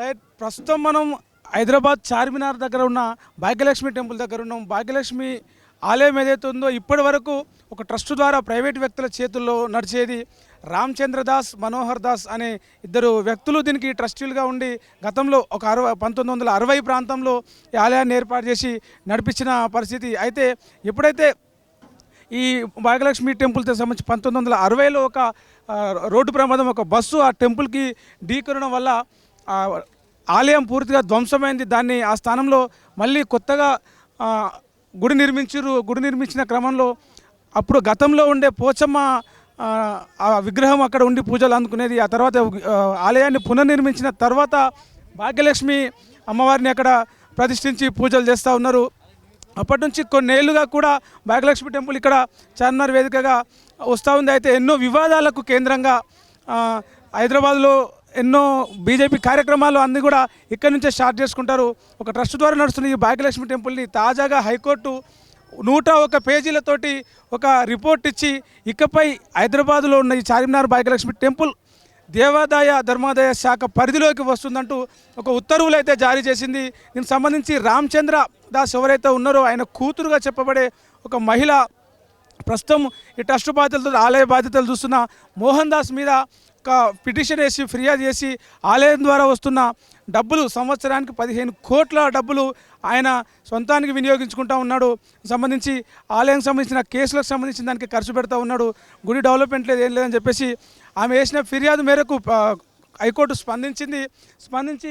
Right, ప్రస్తుతం మనం హైదరాబాద్ చార్మినార్ దగ్గర ఉన్న భాగ్యలక్ష్మి టెంపుల్ దగ్గర ఉన్నాం. భాగ్యలక్ష్మి ఆలయం ఏదైతే ఉందో ఇప్పటి వరకు ఒక ట్రస్ట్ ద్వారా ప్రైవేట్ వ్యక్తుల చేతుల్లో నడిచేది. రామచంద్ర దాస్, మనోహర్ దాస్ అనే ఇద్దరు వ్యక్తులు దీనికి ట్రస్టీలుగా ఉండి గతంలో ఒక 1960 ప్రాంతంలో ఈ ఆలయాన్ని ఏర్పాటు చేసి నడిపించిన పరిస్థితి. అయితే ఎప్పుడైతే ఈ భాగ్యలక్ష్మి టెంపుల్తో సంబంధించి 1960లో ఒక రోడ్డు ప్రమాదం, ఒక బస్సు ఆ టెంపుల్కి ఢీకొనడం వల్ల ఆలయం పూర్తిగా ధ్వంసమైంది. దాన్ని ఆ స్థానంలో మళ్ళీ కొత్తగా గుడి నిర్మించారు. గుడి నిర్మించిన క్రమంలో అప్పుడు గతంలో ఉండే పోచమ్మ ఆ విగ్రహం అక్కడ ఉండి పూజలు అందుకునేది. ఆ తర్వాత ఆలయాన్ని పునర్నిర్మించిన తర్వాత భాగ్యలక్ష్మి అమ్మవారిని అక్కడ ప్రతిష్ఠించి పూజలు చేస్తూ ఉన్నారు. అప్పటి నుంచి కొన్నేళ్లుగా కూడా భాగ్యలక్ష్మి టెంపుల్ ఇక్కడ చార్మినార్ వేదికగా వస్తూ ఉంది. అయితే ఎన్నో వివాదాలకు కేంద్రంగా హైదరాబాద్లో ఎన్నో బీజేపీ కార్యక్రమాలు అన్నీ కూడా ఇక్కడి నుంచే స్టార్ట్ చేసుకుంటారు. ఒక ట్రస్ట్ ద్వారా నడుస్తున్న ఈ భాగ్యలక్ష్మి టెంపుల్ని తాజాగా హైకోర్టు 101 పేజీలతోటి ఒక రిపోర్ట్ ఇచ్చి ఇకపై హైదరాబాద్లో ఉన్న ఈ చార్మినార్ భాగ్యలక్ష్మి టెంపుల్ దేవాదాయ ధర్మాదాయ శాఖ పరిధిలోకి వస్తుందంటూ ఒక ఉత్తర్వులు అయితే జారీ చేసింది. దీనికి సంబంధించి రామచంద్ర దాస్ ఎవరైతే ఉన్నారో ఆయన కూతురుగా చెప్పబడే ఒక మహిళ ప్రస్తుతం ఈ ట్రస్ట్ బాధ్యతలతో ఆలయ బాధ్యతలు చూస్తున్న మోహన్ దాస్ మీద ఒక పిటిషన్ వేసి ఫిర్యాదు చేసి ఆలయం ద్వారా వస్తున్న డబ్బులు సంవత్సరానికి 15 కోట్ల డబ్బులు ఆయన సొంతానికి వినియోగించుకుంటూ ఉన్నాడు. సంబంధించి ఆలయం సంబంధించిన కేసులకు సంబంధించిన దానికి ఖర్చు పెడతా ఉన్నాడు. గుడి డెవలప్మెంట్ లేదు, ఏం లేదని చెప్పేసి ఆమె వేసిన ఫిర్యాదు మేరకు హైకోర్టు స్పందించి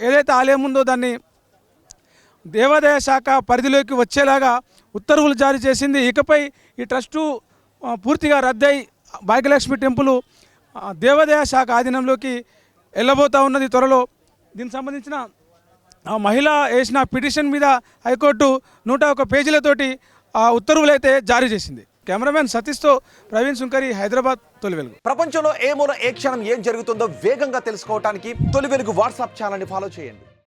ఏదైతే ఆలయం ఉందో దాన్ని దేవాదాయ శాఖ పరిధిలోకి వచ్చేలాగా ఉత్తర్వులు జారీ చేసింది. ఇకపై ఈ ట్రస్టు పూర్తిగా రద్దయి భాగ్యలక్ష్మి టెంపుల్ దేవాదాయ శాఖ ఆధీనంలోకి వెళ్ళబోతూ ఉన్నది త్వరలో. దీనికి సంబంధించిన మహిళ వేసిన పిటిషన్ మీద హైకోర్టు 101 పేజీలతోటి ఉత్తర్వులు అయితే జారీ చేసింది. కెమెరామెన్ సతీష్తో ప్రవీణ్ సుంకరి, హైదరాబాద్. తొలి వెలుగు. ప్రపంచంలో ఏ మూల ఏ క్షణం ఏం జరుగుతుందో వేగంగా తెలుసుకోవడానికి తొలి వెలుగు వాట్సాప్ ఛానల్ని ఫాలో చేయండి.